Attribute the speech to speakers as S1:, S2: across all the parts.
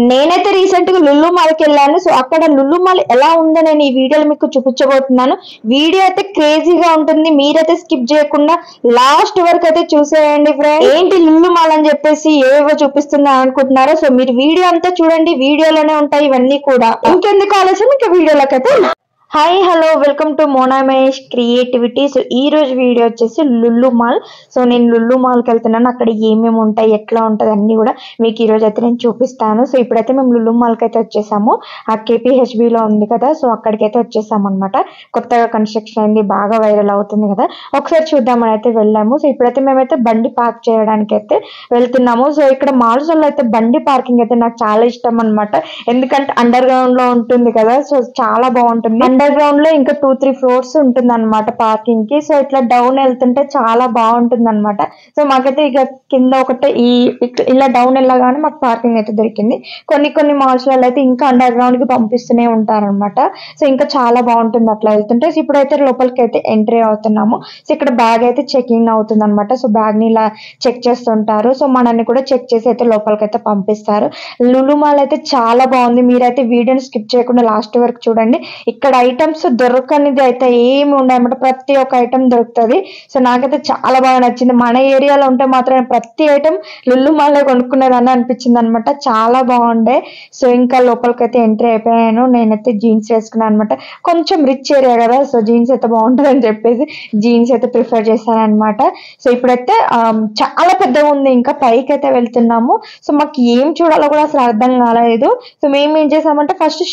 S1: నేనైతే రీసెంట్ గా లుల్లు మాల్కి వెళ్ళాను. సో అక్కడ లుల్లు మాల్ ఎలా ఉందో నేను ఈ వీడియోలో మీకు చూపించబోతున్నాను. వీడియో అయితే క్రేజీగా ఉంటుంది, మీరైతే స్కిప్ చేయకుండా లాస్ట్ వరకు అయితే చూసేయండి ఫ్రెండ్స్. ఏంటి లుల్లు మాల్ అని చెప్పేసి ఏవో చూపిస్తుందా అనుకుంటున్నారో, సో మీరు వీడియో అంతా చూడండి, వీడియోలోనే ఉంటాయి ఇవన్నీ కూడా. ఇంకెందుకు ఆలస్యం, ఇంకా వీడియోలోకి అయితే hi hello welcome to Mona Mahesh creativity. So ఈ రోజు వీడియో వచ్చేసి లుల్లు మాల్. సో నేను లుల్లు మాల్కి వెళ్తున్నాను, అక్కడ ఏమేమి ఉంటాయి, ఎట్లా ఉంటుంది అన్ని కూడా మీకు ఈ రోజు అయితే నేను చూపిస్తాను. సో ఇప్పుడైతే మేము లుల్లు మాల్కి అయితే వచ్చేసాము. ఆ KPHBలో ఉంది కదా, సో అక్కడికైతే వచ్చేసాము అనమాట. కొత్తగా కన్స్ట్రక్షన్ అయింది, బాగా వైరల్ అవుతుంది కదా, ఒకసారి చూద్దామని అయితే వెళ్ళాము. సో ఇప్పుడైతే మేమైతే బండి పార్క్ చేయడానికి అయితే వెళ్తున్నాము. సో ఇక్కడ మాల్స్ లో అయితే బండి పార్కింగ్ అయితే నాకు చాలా ఇష్టం అనమాట, ఎందుకంటే అండర్ గ్రౌండ్ లో ఉంటుంది కదా, సో చాలా బాగుంటుంది. అండర్ గ్రౌండ్ లో ఇంకా 2-3 ఫ్లోర్స్ ఉంటుంది అనమాట పార్కింగ్ కి. సో ఇట్లా డౌన్ వెళ్తుంటే చాలా బాగుంటుంది అనమాట. సో మాకైతే ఇక కింద ఒకటే ఇలా డౌన్ వెళ్ళగానే మాకు పార్కింగ్ అయితే దొరికింది. కొన్ని మాల్స్ లలో అయితే ఇంకా అండర్ గ్రౌండ్ కి పంపిస్తూనే ఉంటారనమాట. సో ఇంకా చాలా బాగుంటుంది అట్లా వెళ్తుంటే. సో ఇప్పుడైతే లోపలికి అయితే ఎంట్రీ అవుతున్నాము. సో ఇక్కడ బ్యాగ్ అయితే చెకింగ్ అవుతుంది అనమాట. సో బ్యాగ్ ని ఇలా చెక్ చేస్తుంటారు. సో మనల్ని కూడా చెక్ చేసి అయితే లోపలికి అయితే పంపిస్తారు. లులు మాల్ అయితే చాలా బాగుంది, మీరైతే వీడియోని స్కిప్ చేయకుండా లాస్ట్ వరకు చూడండి. ఇక్కడ ఐటమ్స్ దొరకనిది అయితే ఏమి ఉండదన్నమాట, ప్రతి ఒక్క ఐటమ్ దొరుకుతుంది. సో నాకైతే చాలా బాగా నచ్చింది. మన ఏరియాలో ఉంటే మాత్రం ప్రతి ఐటమ్ లుల్లు మాల్లో కొనుక్కునేదని అనిపించింది అనమాట, చాలా బాగుండే. సో ఇంకా లోపలికైతే ఎంట్రీ అయిపోయాను. నేనైతే జీన్స్ వేసుకున్నాను అనమాట, కొంచెం రిచ్ ఏరియా కదా, సో జీన్స్ అయితే బాగుంటుంది అని చెప్పేసి జీన్స్ అయితే ప్రిఫర్ చేశాను అనమాట. సో ఇప్పుడైతే చాలా పెద్దగా ఉంది, ఇంకా పైకి అయితే వెళ్తున్నాము. సో మాకు ఏం చూడాలో కూడా అసలు అర్థం కాలేదు. సో మేము ఏం చేసామంటే ఫస్ట్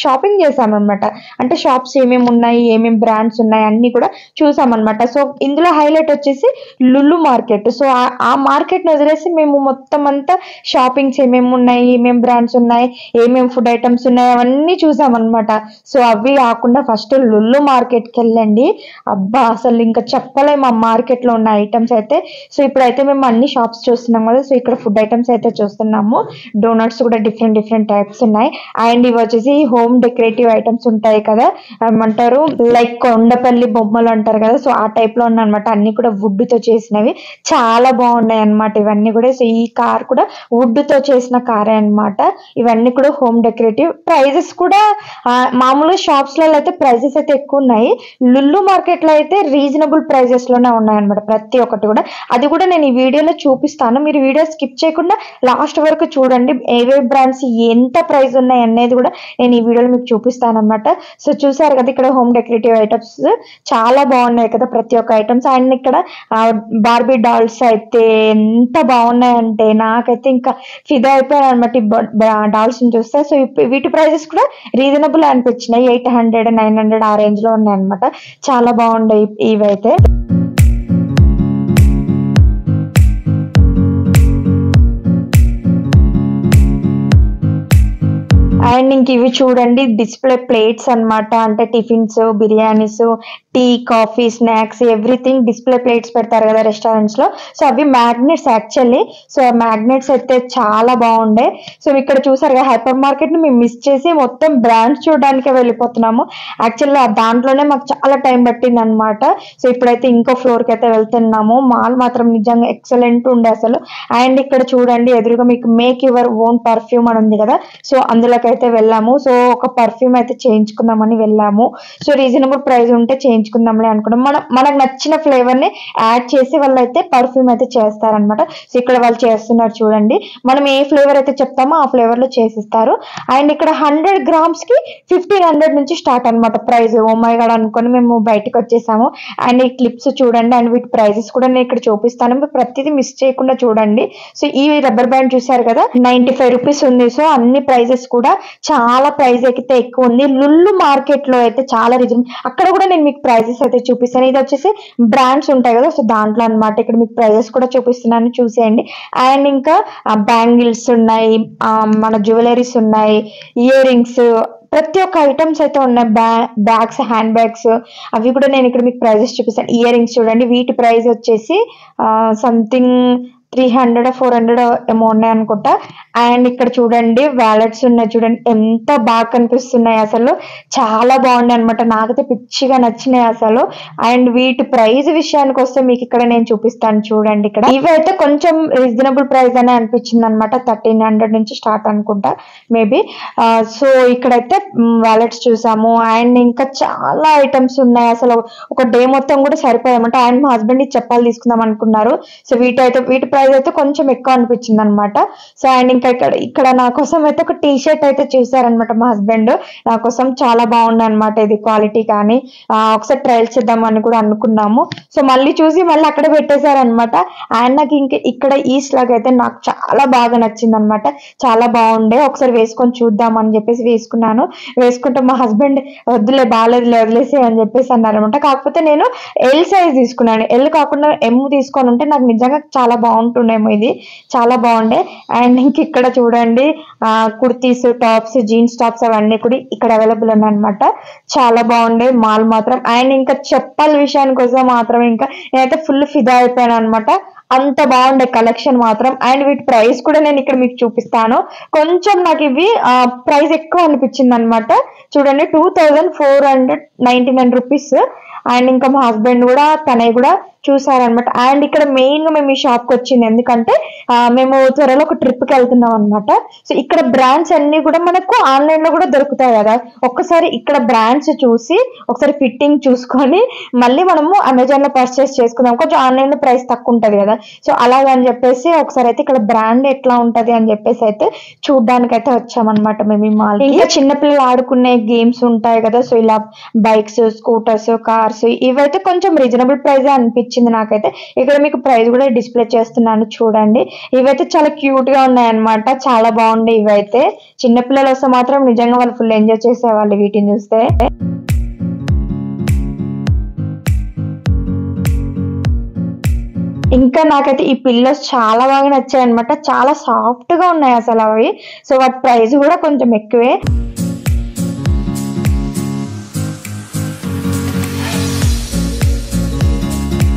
S1: షాపింగ్ చేసామన్నమాట. అంటే షాప్స్ ఏమేమి ఉన్నాయి, ఏమేమి బ్రాండ్స్ ఉన్నాయి అన్ని కూడా చూసామన్నమాట. సో ఇందులో హైలైట్ వచ్చేసి లుల్లు మార్కెట్. సో ఆ మార్కెట్ ని వదిలేసి మేము మొత్తం అంతా షాపింగ్స్ ఏమేమి ఉన్నాయి, ఏమేమి బ్రాండ్స్ ఉన్నాయి, ఏమేమి ఫుడ్ ఐటమ్స్ ఉన్నాయి అవన్నీ చూసామన్నమాట. సో అవి కాకుండా ఫస్ట్ లుల్లు మార్కెట్ కి వెళ్ళండి, అబ్బా అసలు ఇంకా చెప్పలేము ఆ మార్కెట్ లో ఉన్న ఐటమ్స్ అయితే. సో ఇప్పుడైతే మేము అన్ని షాప్స్ చూస్తున్నాం కదా, సో ఇక్కడ ఫుడ్ ఐటమ్స్ అయితే చూస్తున్నాము. డోనట్స్ కూడా డిఫరెంట్ టైప్స్ ఉన్నాయి. అండ్ ఇవి వచ్చేసి హోమ్ డెకరేటివ్ ఐటమ్స్ ఉంటాయి కదా, ఏమంటారు లైక్ కొండపల్లి బొమ్మలు అంటారు కదా, సో ఆ టైప్ లో ఉన్నమాట. అన్ని కూడా వుడ్ తో చేసినవి, చాలా బాగున్నాయి అన్నమాట ఇవన్నీ కూడా. సో ఈ కార్ కూడా వుడ్ తో చేసిన కారే అన్నమాట. ఇవన్నీ కూడా హోమ్ డెకరేటివ్. ప్రైజెస్ కూడా మామూలుగా షాప్స్ లలో అయితే ప్రైజెస్ అయితే ఎక్కువ ఉన్నాయి, లుల్లు మార్కెట్ లో అయితే రీజనబుల్ ప్రైజెస్ లోనే ఉన్నాయి అనమాట ప్రతి ఒక్కటి కూడా. అది కూడా నేను ఈ వీడియోలో చూపిస్తాను, మీరు వీడియో స్కిప్ చేయకుండా లాస్ట్ వరకు చూడండి. ఏవే బ్రాండ్స్ ఎంత ప్రైస్ ఉన్నాయి అనేది కూడా నేను ఈ వీడియోలో మీకు చూపిస్తాను అనమాట. సో చూసారు కదా ఇక్కడ హోమ్ డెకరేటివ్ ఐటమ్స్ చాలా బాగున్నాయి కదా ప్రతి ఒక్క ఐటమ్స్. అండ్ ఇక్కడ బార్బీ డాల్స్ అయితే ఎంత బాగున్నాయంటే నాకైతే ఇంకా ఫిదా అయిపోయాను అనమాట ఈ డాల్స్ ని చూస్తే. సో వీటి ప్రైజెస్ కూడా రీజనబుల్ అనిపించినాయి, 800-900 ఆ రేంజ్ లో ఉన్నాయి అనమాట. చాలా బాగున్నాయి ఇవైతే. అండ్ ఇంక ఇవి చూడండి డిస్ప్లే ప్లేట్స్ అన్నమాట, అంటే tiffins, biryanis, tea, coffee, snacks everything display plates పెడతారు కదా రెస్టారెంట్స్ లో. సో అవి మ్యాగ్నెట్స్ యాక్చువల్లీ. సో ఆ మ్యాగ్నెట్స్ అయితే చాలా బాగుండే. సో ఇక్కడ చూసారు కదా హైపర్ మార్కెట్ ని మేము మిస్ చేసి మొత్తం బ్రాండ్స్ చూడడానికే వెళ్ళిపోతున్నాము. యాక్చువల్లీ దాంట్లోనే మాకు చాలా టైం పట్టింది అనమాట. సో ఇప్పుడైతే ఇంకో ఫ్లోర్ కి అయితే వెళ్తున్నాము. మాల్ మాత్రం నిజంగా ఎక్సలెంట్ ఉండే అసలు. అండ్ ఇక్కడ చూడండి ఎదురుగా మీకు మేక్ యువర్ ఓన్ పర్ఫ్యూమ్ అని ఉంది కదా, సో అందులోకి అయితే వెళ్ళాము. సో ఒక పర్ఫ్యూమ్ అయితే చేయించుకుందామని వెళ్ళాము. సో రీజనబుల్ ప్రైస్ ఉంటే చేయించుకుందాంలే అనుకున్నాం. మనకు నచ్చిన ఫ్లేవర్ ని యాడ్ చేసి వాళ్ళు అయితే పర్ఫ్యూమ్ అయితే చేస్తారనమాట. సో ఇక్కడ వాళ్ళు చేస్తున్నారు చూడండి, మనం ఏ ఫ్లేవర్ అయితే చెప్తామో ఆ ఫ్లేవర్ లో చేసిస్తారు. అండ్ ఇక్కడ 100 grams కి 1500 నుంచి స్టార్ట్ అనమాట ప్రైస్. ఓ మై గాడ్ అనుకొని మేము బయటకు వచ్చేసాము. అండ్ ఈ క్లిప్స్ చూడండి, అండ్ వీటి ప్రైజెస్ కూడా నేను ఇక్కడ చూపిస్తాను, ప్రతిదీ మిస్ చేయకుండా చూడండి. సో ఈ రబ్బర్ బ్యాండ్ చూసారు కదా 95 రూపీస్ ఉంది. సో అన్ని ప్రైజెస్ కూడా చాలా ప్రైస్ అయితే ఎక్కువ ఉంది. లుల్లు మార్కెట్ లో అయితే చాలా రీజన్, అక్కడ కూడా నేను మీకు ప్రైజెస్ అయితే చూపిస్తాను. ఇది వచ్చేసి బ్రాండ్స్ ఉంటాయి కదా, సో దాంట్లో అనమాట. ఇక్కడ మీకు ప్రైజెస్ కూడా చూపిస్తున్నాను చూసేయండి. అండ్ ఇంకా బ్యాంగిల్స్ ఉన్నాయి, మన జ్యువెలరీస్ ఉన్నాయి, ఇయర్ రింగ్స్, ప్రతి ఒక్క ఐటమ్స్ అయితే ఉన్నాయి. బ్యాగ్స్, హ్యాండ్ బ్యాగ్స్, అవి కూడా నేను ఇక్కడ మీకు ప్రైజెస్ చూపిస్తాను. ఇయర్ రింగ్స్ చూడండి, వీటి ప్రైస్ వచ్చేసి సంథింగ్ 300 400 ఏమో ఉన్నాయి అనుకుంటా. అండ్ ఇక్కడ చూడండి వ్యాలెట్స్ ఉన్నాయి, చూడండి ఎంత బాగా కనిపిస్తున్నాయి, అసలు చాలా బాగున్నాయి అనమాట. నాకైతే పిచ్చిగా నచ్చినాయి అసలు. అండ్ వీటి ప్రైస్ విషయానికి వస్తే మీకు ఇక్కడ నేను చూపిస్తాను చూడండి. ఇక్కడ ఇవైతే కొంచెం రీజనబుల్ ప్రైస్ అనే అనిపించింది అనమాట. 1300 నుంచి స్టార్ట్ అనుకుంటా మేబీ. సో ఇక్కడైతే వ్యాలెట్స్ చూసాము. అండ్ ఇంకా చాలా ఐటమ్స్ ఉన్నాయి, అసలు ఒక డే మొత్తం కూడా సరిపోయామంట. అండ్ మా హస్బెండ్ చెప్పాలి తీసుకుందాం అనుకున్నారు. సో వీటి ప్రైస్ అయితే కొంచెం ఎక్కువ అనిపించింది అనమాట. సో అండ్ ఇంకా ఇక్కడ నా కోసం అయితే ఒక టీ షర్ట్ అయితే చూసారనమాట మా హస్బెండ్. నా కోసం చాలా బాగుంది అనమాట, ఇది క్వాలిటీ కానీ ఒకసారి ట్రయల్ చేద్దామని కూడా అనుకున్నాము. సో మళ్ళీ చూసి మళ్ళీ అక్కడ పెట్టేశారనమాట. అండ్ నాకు ఇంకా ఇక్కడ ఈ స్లగ్ అయితే నాకు చాలా బాగా నచ్చింది అనమాట. చాలా బాగుండే, ఒకసారి వేసుకొని చూద్దాం అని చెప్పేసి వేసుకున్నాను. వేసుకుంటే మా హస్బెండ్ వద్దులే బాగాలేదులే వదిలేసి అని చెప్పేసి అన్నారనమాట. కాకపోతే నేను ఎల్ సైజ్ తీసుకున్నాను, ఎల్ కాకుండా ఎమ్ తీసుకొని ఉంటే నాకు నిజంగా చాలా బాగుంటుండేమో, ఇది చాలా బాగుండే. అండ్ ఇంక ఇక్కడ చూడండి కుర్తీస్, టాప్స్, జీన్స్ టాప్స్ అవన్నీ కూడా ఇక్కడ అవైలబుల్ ఉన్నాయి అనమాట. చాలా బాగుండే మాల్ మాత్రం. అండ్ ఇంకా చెప్పాల విషయానికి వస్తే మాత్రం ఇంకా నేనైతే ఫుల్ ఫిదా అయిపోయాను అనమాట. అంత బాగుండే కలెక్షన్ మాత్రం. అండ్ వీటి ప్రైస్ కూడా నేను ఇక్కడ మీకు చూపిస్తాను. కొంచెం నాకు ఇవి ప్రైస్ ఎక్కువ అనిపించింది అనమాట. చూడండి 2499 రూపీస్. అండ్ ఇంకా మా హస్బెండ్ కూడా తనయ్య కూడా చూసారనమాట. అండ్ ఇక్కడ మెయిన్ గా మేము ఈ షాప్ కి వచ్చింది ఎందుకంటే మేము త్వరలో ఒక ట్రిప్ కి వెళ్తున్నాం అనమాట. సో ఇక్కడ బ్రాండ్స్ అన్ని కూడా మనకు ఆన్లైన్ లో కూడా దొరుకుతాయి కదా. ఒక్కసారి ఇక్కడ బ్రాండ్స్ చూసి ఒకసారి ఫిట్టింగ్ చూసుకొని మళ్ళీ మనము అమెజాన్ లో పర్చేస్ చేసుకుందాం, కొంచెం ఆన్లైన్ లో ప్రైస్ తక్కువ ఉంటది కదా. సో అలాగని చెప్పేసి ఒకసారి అయితే ఇక్కడ బ్రాండ్ ఎట్లా ఉంటది అని చెప్పేసి అయితే చూడడానికి అయితే వచ్చామన్నమాట మేము ఈ మాల్. ఇంకా చిన్నపిల్లలు ఆడుకునే గేమ్స్ ఉంటాయి కదా. సో ఇలా బైక్స్, స్కూటర్స్, కార్స్ ఇవైతే కొంచెం రీజనబుల్ ప్రైస్ అనిపించింది నాకైతే. ఇక్కడ మీకు ప్రైస్ కూడా డిస్ప్లే చేస్తున్నాను చూడండి. ఇవైతే చాలా క్యూట్ గా ఉన్నాయన్నమాట, చాలా బాగుండే. ఇవైతే చిన్నపిల్లలు వస్తే మాత్రం నిజంగా వాళ్ళు ఫుల్ ఎంజాయ్ చేసేవాళ్ళు వీటిని చూస్తే. ఇంకా నాకైతే ఈ పిల్లోస్ చాలా బాగా నచ్చాయి అనమాట. చాలా సాఫ్ట్ గా ఉన్నాయి అసలు అవి. సో వాటి ప్రైస్ కూడా కొంచెం ఎక్కువే.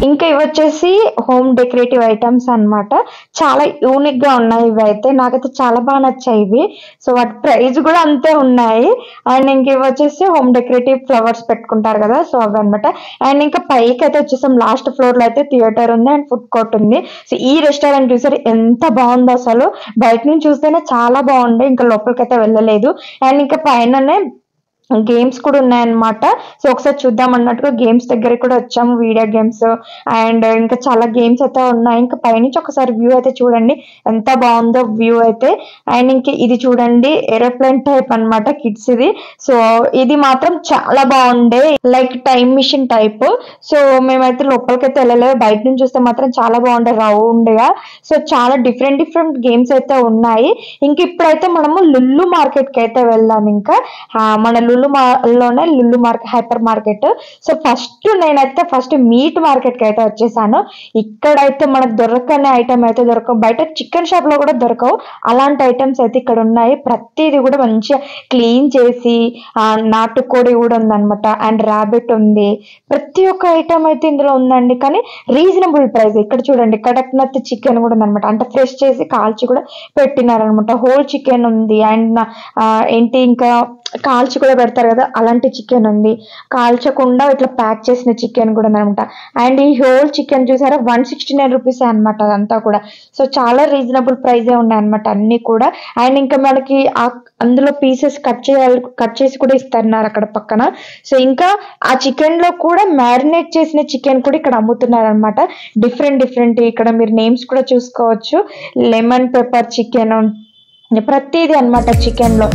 S1: ఇంకా ఇవి వచ్చేసి హోమ్ డెకరేటివ్ ఐటమ్స్ అన్నమాట. చాలా యూనిక్ గా ఉన్నాయి ఇవి అయితే. నాకైతే చాలా బాగా నచ్చాయి ఇవి. సో వాటి ప్రైస్ కూడా అంతే ఉన్నాయి. అండ్ ఇంక ఇవి వచ్చేసి హోమ్ డెకరేటివ్ ఫ్లవర్స్ పెట్టుకుంటారు కదా, సో అవి అనమాట. అండ్ ఇంకా పైకి అయితే వచ్చేసాం, లాస్ట్ ఫ్లోర్ లో అయితే థియేటర్ ఉంది అండ్ ఫుడ్ కోర్ట్ ఉంది. సో ఈ రెస్టారెంట్ చూసారు ఎంత బాగుందో అసలు. బయట నుంచి చూస్తేనే చాలా బాగుండే, ఇంకా లోపలికైతే వెళ్ళలేదు. అండ్ ఇంకా పైననే గేమ్స్ కూడా ఉన్నాయన్నమాట. సో ఒకసారి చూద్దాం అన్నట్టుగా గేమ్స్ దగ్గర కూడా వచ్చాము, వీడియో గేమ్స్ అండ్ ఇంకా చాలా గేమ్స్ అయితే ఉన్నాయి. ఇంకా పైనుంచి ఒకసారి వ్యూ అయితే చూడండి ఎంత బాగుందో వ్యూ అయితే. అండ్ ఇంక ఇది చూడండి ఏరోప్లేన్ టైప్ అన్నమాట కిడ్స్ ఇది. సో ఇది మాత్రం చాలా బాగుండే, like time machine type. So మేమైతే లోపలికైతే వెళ్ళలేదు, బయట నుంచి చూస్తే మాత్రం చాలా బాగుండే రౌండ్ గా. సో చాలా డిఫరెంట్ డిఫరెంట్ గేమ్స్ అయితే ఉన్నాయి. ఇంక ఇప్పుడైతే మనము లుల్లు మార్కెట్ కి అయితే వెళ్దాం. ఇంకా మన లోనే Lulu market, hyper market. So నేనైతే ఫస్ట్ మీట్ మార్కెట్ కి అయితే వచ్చేసాను. ఇక్కడైతే మనకు దొరకని ఐటమ్ అయితే దొరకవు, బయట చికెన్ షాప్ లో కూడా దొరకవు అలాంటి ఐటమ్స్ అయితే ఇక్కడ ఉన్నాయి. ప్రతిది కూడా మంచిగా క్లీన్ చేసి, నాటుకోడి కూడా ఉందన్నమాట, అండ్ ర్యాబిట్ ఉంది. ప్రతి ఒక్క ఐటమ్ అయితే ఇందులో ఉందండి, కానీ రీజనబుల్ ప్రైస్. ఇక్కడ చూడండి కడక్నత్ చికెన్ కూడా ఉందన్నమాట, అంటే ఫ్రెష్ చేసి కాల్చి కూడా పెట్టినారనమాట. హోల్ చికెన్ ఉంది. అండ్ ఏంటి ఇంకా కాల్చి కూడా పెడతారు కదా అలాంటి చికెన్ ఉంది. కాల్చకుండా ఇట్లా ప్యాక్ చేసిన చికెన్ కూడా ఉందన్నమాట. అండ్ ఈ హోల్ చికెన్ చూసారా 169 రూపీస్ అనమాట అదంతా కూడా. సో చాలా రీజనబుల్ ప్రైజే ఉన్నాయి అనమాట అన్ని కూడా. అండ్ ఇంకా మనకి అందులో పీసెస్ కట్ చేసి కూడా ఇస్తున్నారు అక్కడ పక్కన. సో ఇంకా ఆ చికెన్ లో కూడా మ్యారినేట్ చేసిన చికెన్ కూడా ఇక్కడ అమ్ముతున్నారు అనమాట. డిఫరెంట్ ఇక్కడ మీరు నేమ్స్ కూడా చూసుకోవచ్చు. లెమన్ పెప్పర్ చికెన్, ప్రతిదీ అనమాట చికెన్ లో.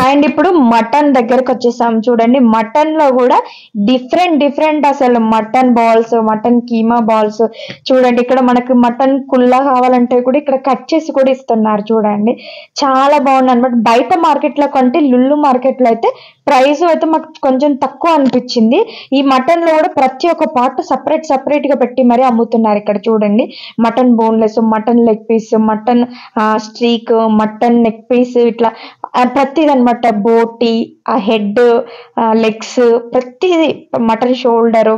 S1: అండ్ ఇప్పుడు మటన్ దగ్గరకు వచ్చేసాం చూడండి. మటన్ లో కూడా డిఫరెంట్ అసలు mutton balls, mutton keema balls చూడండి. ఇక్కడ మనకి మటన్ కుల్లా కావాలంటే కూడా ఇక్కడ కట్ చేసి కూడా ఇస్తున్నారు చూడండి. చాలా బాగుంది అనమాట. బయట మార్కెట్ లో కంటే లుల్లు మార్కెట్ లో అయితే ప్రైస్ అయితే మాకు కొంచెం తక్కువ అనిపించింది. ఈ మటన్ లో కూడా ప్రతి ఒక్క పార్ట్ సపరేట్ గా పెట్టి మరీ అమ్ముతున్నారు. ఇక్కడ చూడండి mutton boneless, mutton leg piece, mutton streak, mutton neck piece, ఇట్లా ప్రతిది అనమాట, బోటి, ఆ హెడ్, లెగ్స్, ప్రతిది, mutton shoulder,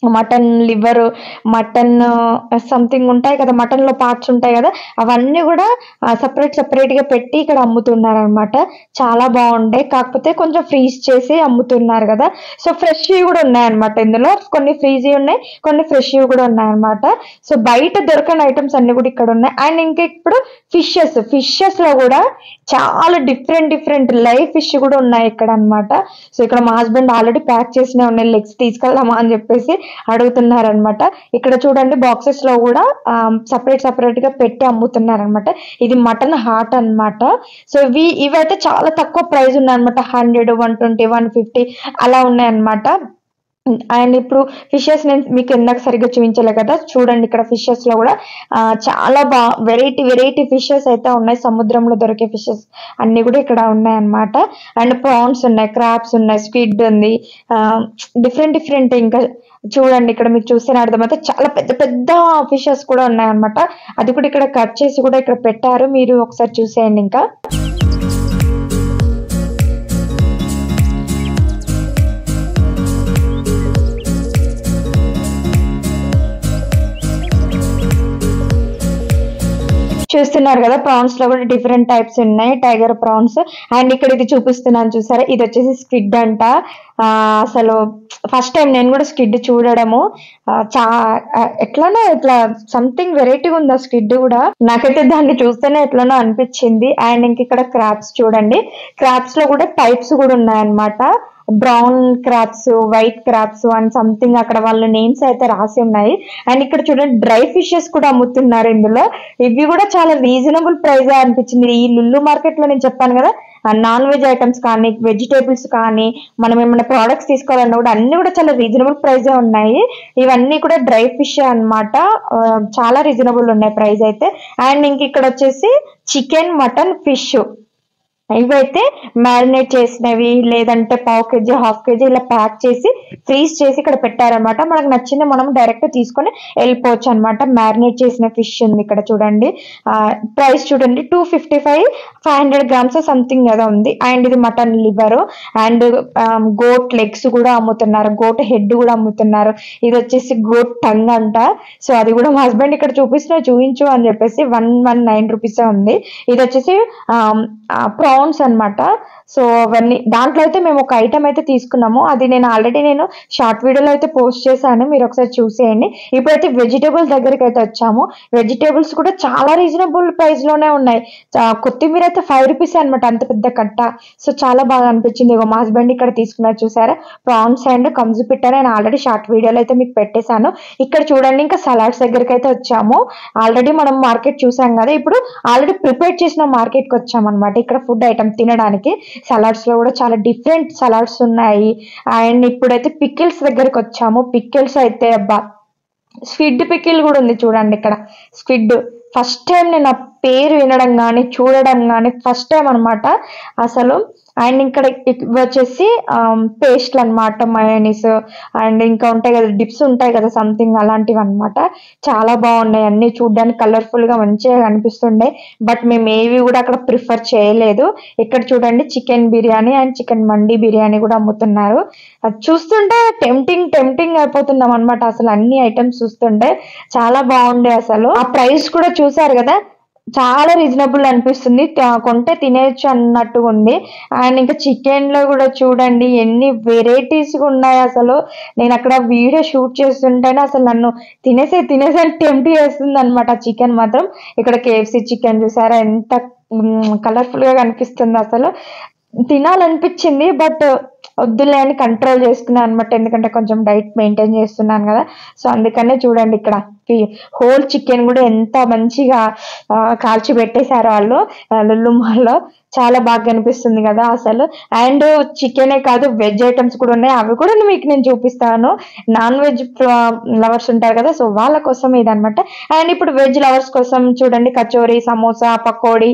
S1: mutton liver, mutton something ఉంటాయి కదా, మటన్ లో పార్ట్స్ ఉంటాయి కదా, అవన్నీ కూడా సపరేట్ గా పెట్టి ఇక్కడ అమ్ముతున్నారు అనమాట. చాలా బాగుంటాయి, కాకపోతే కొంచెం ఫ్రీజ్ చేసి అమ్ముతున్నారు కదా. సో ఫ్రెష్ కూడా ఉన్నాయన్నమాట, ఇందులో కొన్ని ఫ్రీజ్ ఉన్నాయి, కొన్ని ఫ్రెష్ కూడా ఉన్నాయన్నమాట. సో బయట దొరకని ఐటమ్స్ అన్ని కూడా ఇక్కడ ఉన్నాయి. అండ్ ఇంకా ఇప్పుడు ఫిషెస్ లో కూడా చాలా డిఫరెంట్ లైవ్ ఫిష్ కూడా ఉన్నాయి ఇక్కడ అన్నమాట. సో ఇక్కడ మా హస్బెండ్ ఆల్రెడీ ప్యాక్ చేసినే ఉన్నాయి, లెగ్స్ తీసుకెళ్దామా అని చెప్పేసి అడుగుతున్నారనమాట. ఇక్కడ చూడండి బాక్సెస్ లో కూడా సపరేట్ గా పెట్టి అమ్ముతున్నారనమాట. ఇది మటన్ హార్ట్ అన్నమాట. సో ఇవైతే చాలా తక్కువ ప్రైస్ ఉన్నాయన్నమాట, 100, 120, 150 అలా ఉన్నాయన్నమాట. అండ్ ఇప్పుడు ఫిషెస్ నేను మీకు ఇందాక సరిగ్గా చూపించలే కదా, చూడండి ఇక్కడ ఫిషెస్ లో కూడా చాలా వెరైటీ ఫిషెస్ అయితే ఉన్నాయి. సముద్రంలో దొరికే ఫిషెస్ అన్ని కూడా ఇక్కడ ఉన్నాయి అన్నమాట. అండ్ ప్రాన్స్ ఉన్నాయి, క్రాబ్స్ ఉన్నాయి, స్క్విడ్ ఉంది, డిఫరెంట్ ఇంకా చూడండి ఇక్కడ మీకు చూస్తే అర్థమైతే చాలా పెద్ద ఫిషెస్ కూడా ఉన్నాయి అన్నమాట. అది కూడా ఇక్కడ కట్ చేసి కూడా ఇక్కడ పెట్టారు, మీరు ఒకసారి చూసేయండి. ఇంకా చూస్తున్నారు కదా, ప్రాన్స్ లో కూడా డిఫరెంట్ టైప్స్ ఉన్నాయి, టైగర్ ప్రాన్స్. అండ్ ఇక్కడ ఇది చూపిస్తున్నాను చూసారా, ఇది వచ్చేసి స్క్విడ్ అంట. అసలు ఫస్ట్ టైం నేను కూడా స్క్విడ్ చూడడము. ఎట్లానో ఇట్లా సంథింగ్ వెరైటీగా ఉంది ఆ స్క్విడ్ కూడా, నాకైతే దాన్ని చూస్తేనే ఎట్లానో అనిపించింది. అండ్ ఇంక ఇక్కడ క్రాబ్స్ చూడండి, క్రాబ్స్ లో కూడా టైప్స్ కూడా ఉన్నాయన్నమాట. Brown crabs, white crabs and something అక్కడ వాళ్ళ నేమ్స్ అయితే రాసి ఉన్నాయి. అండ్ ఇక్కడ చూడండి డ్రై ఫిషెస్ కూడా అమ్ముతున్నారు ఇందులో. ఇవి కూడా చాలా రీజనబుల్ ప్రైస్ అనిపించింది. ఈ లుల్లు మార్కెట్ లో నేను చెప్పాను కదా, నాన్ వెజ్ ఐటమ్స్ కానీ, వెజిటేబుల్స్ కానీ, మనం ఏమైనా ప్రోడక్ట్స్ తీసుకోవాలన్నా కూడా అన్ని కూడా చాలా రీజనబుల్ ప్రైజే ఉన్నాయి. ఇవన్నీ కూడా డ్రై ఫిష్ అన్నమాట, చాలా రీజనబుల్ ఉన్నాయి ప్రైస్ అయితే. అండ్ ఇంక ఇక్కడ వచ్చేసి చికెన్, మటన్, ఫిష్, ఇవైతే మ్యారినేట్ చేసినవి, లేదంటే పావు కేజీ, హాఫ్ కేజీ ఇలా ప్యాక్ చేసి ఫ్రీజ్ చేసి ఇక్కడ పెట్టారనమాట. మనకు నచ్చింది మనం డైరెక్ట్ తీసుకొని వెళ్ళిపోవచ్చు అనమాట. మ్యారినేట్ చేసిన ఫిష్ ఉంది ఇక్కడ చూడండి. ప్రైస్ చూడండి 255, 500 గ్రామ్స్ సంథింగ్ ఏదో ఉంది. అండ్ ఇది mutton liver and goat legs కూడా అమ్ముతున్నారు, గోట్ హెడ్ కూడా అమ్ముతున్నారు. ఇది వచ్చేసి గోట్ టంగ్ అంట. సో అది కూడా మా హస్బెండ్ ఇక్కడ చూపించు అని చెప్పేసి 119 రూపీస్ ఉంది. ఇది వచ్చేసి ప్రాన్స్ అన్నమాట. సో అవన్నీ దాంట్లో అయితే మేము ఒక ఐటమ్ అయితే తీసుకున్నాము, అది నేను ఆల్రెడీ షార్ట్ వీడియోలో అయితే పోస్ట్ చేశాను, మీరు ఒకసారి చూసేయండి. ఇప్పుడైతే వెజిటేబుల్స్ దగ్గరికి అయితే వచ్చాము. వెజిటేబుల్స్ కూడా చాలా రీజనబుల్ ప్రైస్ లోనే ఉన్నాయి. కొత్తిమీర అయితే 5 రూపీస్ అనమాట, అంత పెద్ద కట్ట. సో చాలా బాగా అనిపించింది. మా హస్బెండ్ ఇక్కడ తీసుకున్నారు చూసారా, ప్రాన్స్ అండ్ కంజు పిట్ట. నేను ఆల్రెడీ షార్ట్ వీడియోలో అయితే మీకు పెట్టేశాను. ఇక్కడ చూడండి ఇంకా సలాడ్స్ దగ్గరికి అయితే వచ్చాము. ఆల్రెడీ మనం మార్కెట్ చూసాం కదా, ఇప్పుడు ఆల్రెడీ ప్రిపేర్ చేసిన మార్కెట్ కి వచ్చామన్నమాట. ఇక్కడ ఫుడ్ ఐటమ్ తినడానికి సలాడ్స్ లో కూడా చాలా డిఫరెంట్ సలాడ్స్ ఉన్నాయి. అండ్ ఇప్పుడైతే పికిల్స్ దగ్గరికి వచ్చాము. పికిల్స్ అయితే స్క్విడ్ పికిల్ కూడా ఉంది చూడండి ఇక్కడ. స్క్విడ్ ఫస్ట్ టైం నేను ఆ పేరు వినడం కానీ చూడడం కానీ ఫస్ట్ టైం అనమాట అసలు. అండ్ ఇక్కడ వచ్చేసి పేస్ట్లు అనమాట, మయోనీస్ అండ్ ఇంకా ఉంటాయి కదా, డిప్స్ ఉంటాయి కదా సంథింగ్ అలాంటివి అనమాట. చాలా బాగున్నాయి, అన్ని చూడడానికి కలర్ఫుల్ గా మంచిగా కనిపిస్తుండే. బట్ మేము ఏవి కూడా అక్కడ ప్రిఫర్ చేయలేదు. ఇక్కడ చూడండి చికెన్ బిర్యానీ అండ్ చికెన్ మండి బిర్యానీ కూడా అమ్ముతున్నారు. అది చూస్తుంటే టెంప్టింగ్ అయిపోతున్నాం అనమాట. అసలు అన్ని ఐటమ్స్ చూస్తుంటే చాలా బాగుండే. అసలు ఆ ప్రైస్ కూడా చూసారు కదా, చాలా రీజనబుల్ అనిపిస్తుంది, కొంటే తినేయచ్చు అన్నట్టుగా ఉంది. అండ్ ఇంకా చికెన్ లో కూడా చూడండి ఎన్ని వెరైటీస్ ఉన్నాయి. అసలు నేను అక్కడ వీడియో షూట్ చేస్తుంటేనే అసలు నన్ను తినేసే టెంప్ట్ చేస్తుంది అనమాట చికెన్ మాత్రం. ఇక్కడ KFC చికెన్ చూసారా ఎంత కలర్ఫుల్ గా కనిపిస్తుంది, అసలు తినాలనిపించింది. బట్ వద్దులే అని కంట్రోల్ చేసుకున్నాను అనమాట, ఎందుకంటే కొంచెం డైట్ మెయింటైన్ చేస్తున్నాను కదా. సో అందుకనే చూడండి ఇక్కడ హోల్ చికెన్ కూడా ఎంత మంచిగా కాల్చి పెట్టేశారు వాళ్ళు లుల్లు మాల్లో. చాలా బాగా కనిపిస్తుంది కదా అసలు. అండ్ చికెనే కాదు, వెజ్ ఐటమ్స్ కూడా ఉన్నాయి, అవి కూడా మీకు నేను చూపిస్తాను. నాన్ వెజ్ లవర్స్ ఉంటారు కదా, సో వాళ్ళ కోసం ఇదనమాట. అండ్ ఇప్పుడు వెజ్ లవర్స్ కోసం చూడండి కచోరీ, సమోసా, పకోడీ,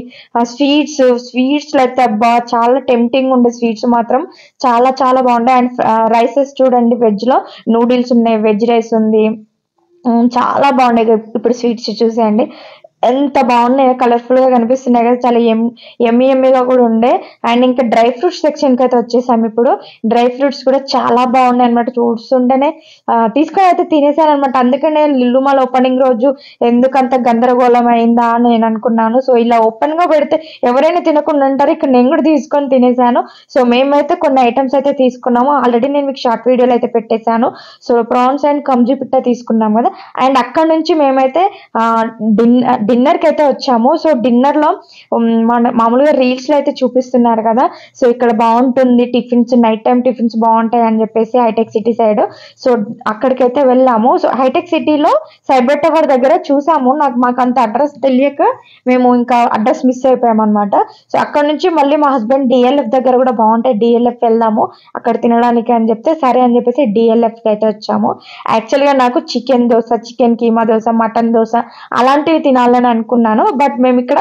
S1: స్వీట్స్ అయితే అబ్బా చాలా టెంప్టింగ్ ఉండే. స్వీట్స్ మాత్రం చాలా చాలా బాగుంటాయి. అండ్ రైసెస్ చూడండి, వెజ్ లో నూడిల్స్ ఉన్నాయి, వెజ్ రైస్ ఉంది, చాలా బాగుండే. ఇప్పుడు స్వీట్స్ చూసేయండి ఎంత బాగున్నాయో, కలర్ఫుల్ గా కనిపిస్తున్నాయి కదా, చాలా ఎమ్మిగా కూడా ఉండే. అండ్ ఇంకా డ్రై ఫ్రూట్స్ సెక్షన్ కి అయితే వచ్చేసాం. ఇప్పుడు డ్రై ఫ్రూట్స్ కూడా చాలా బాగున్నాయి అనమాట. చూస్తుంటేనే తీసుకొని అయితే తినేసాను అనమాట. అందుకనే లులు మాల్ ఓపెనింగ్ రోజు ఎందుకంత గందరగోళం అయిందా అని నేను అనుకున్నాను. సో ఇలా ఓపెన్ గా పెడితే ఎవరైనా తినకుండా ఉంటారు. ఇక్కడ నేను కూడా తీసుకొని తినేసాను. సో మేమైతే కొన్ని ఐటమ్స్ అయితే తీసుకున్నాము. ఆల్రెడీ నేను మీకు షార్ట్ వీడియోలో అయితే పెట్టేశాను. సో ప్రాన్స్ అండ్ కంజి పిట్ట తీసుకున్నాం కదా. అండ్ అక్కడ నుంచి మేమైతే డిన్నర్ కి అయితే వచ్చాము. సో డిన్నర్ లో మామూలుగా రీల్స్ లో అయితే చూపిస్తున్నారు కదా. సో ఇక్కడ బాగుంటుంది టిఫిన్స్, నైట్ టైం టిఫిన్స్ బాగుంటాయి అని చెప్పేసి హైటెక్ సిటీ సైడ్. సో అక్కడికైతే వెళ్ళాము. సో హైటెక్ సిటీలో సైబర్ టవర్ దగ్గర చూసాము. మాకు అంత అడ్రస్ తెలియక మేము ఇంకా అడ్రస్ మిస్ అయిపోయాం అనమాట. సో అక్కడ నుంచి మళ్ళీ మా హస్బెండ్ డిఎల్ఎఫ్ దగ్గర కూడా బాగుంటాయి, డిఎల్ఎఫ్ వెళ్దాము అక్కడ తినడానికి అని చెప్తే సరే అని చెప్పేసి డిఎల్ఎఫ్ కి అయితే వచ్చాము. యాక్చువల్ గా నాకు chicken dosa, chicken keema dosa, mutton dosa అలాంటివి తినాలని అనుకున్నాను. బట్ మేము ఇక్కడ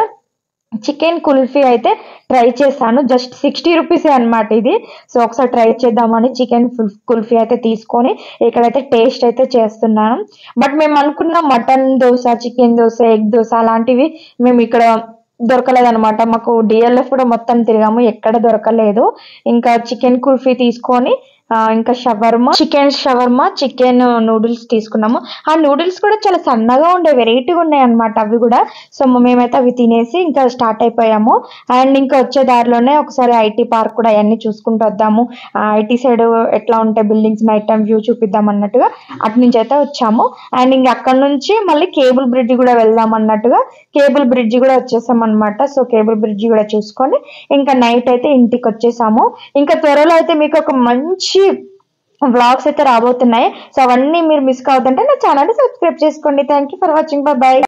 S1: చికెన్ కుల్ఫీ అయితే ట్రై చేశాను. జస్ట్ 60 రూపీసే అనమాట ఇది. సో ఒకసారి ట్రై చేద్దామని చికెన్ కుల్ఫీ అయితే తీసుకొని ఇక్కడైతే టేస్ట్ అయితే చేస్తున్నాను. బట్ మేము అనుకున్న mutton dosa, chicken dosa, egg dosa అలాంటివి మేము ఇక్కడ దొరకలేదు అనమాట. మాకు డిఎల్ఎఫ్ కూడా మొత్తం తిరిగాము, ఎక్కడ దొరకలేదు. ఇంకా చికెన్ కుల్ఫీ తీసుకొని ఇంకా చికెన్ షవర్మా, చికెన్ నూడిల్స్ తీసుకున్నాము. ఆ నూడిల్స్ కూడా చాలా సన్నగా ఉండే, వెరైటీగా ఉన్నాయి అనమాట అవి కూడా. సో మేమైతే అవి తినేసి ఇంకా స్టార్ట్ అయిపోయాము. అండ్ ఇంకా వచ్చే దారిలోనే ఒకసారి ఐటీ పార్క్ కూడా అవన్నీ చూసుకుంటూ వద్దాము, ఐటీ సైడ్ ఎట్లా ఉంటాయి బిల్డింగ్స్, నైట్ టైం వ్యూ చూపిద్దాం అన్నట్టుగా అటు నుంచి అయితే వచ్చాము. అండ్ ఇంకా అక్కడ నుంచి మళ్ళీ కేబుల్ బ్రిడ్జ్ కూడా వెళ్దాం అన్నట్టుగా కేబుల్ బ్రిడ్జ్ కూడా వచ్చేసాం అనమాట. సో కేబుల్ బ్రిడ్జ్ కూడా చూసుకొని ఇంకా నైట్ అయితే ఇంటికి వచ్చేసాము. ఇంకా త్వరలో అయితే మీకు ఒక మంచి వ్లాగ్స్ అయితే రాబోతున్నాయి. సో అవన్నీ మీరు మిస్ కావద్దంటే నా ఛానల్ సబ్స్క్రైబ్ చేసుకోండి. Thank you for watching. Bye.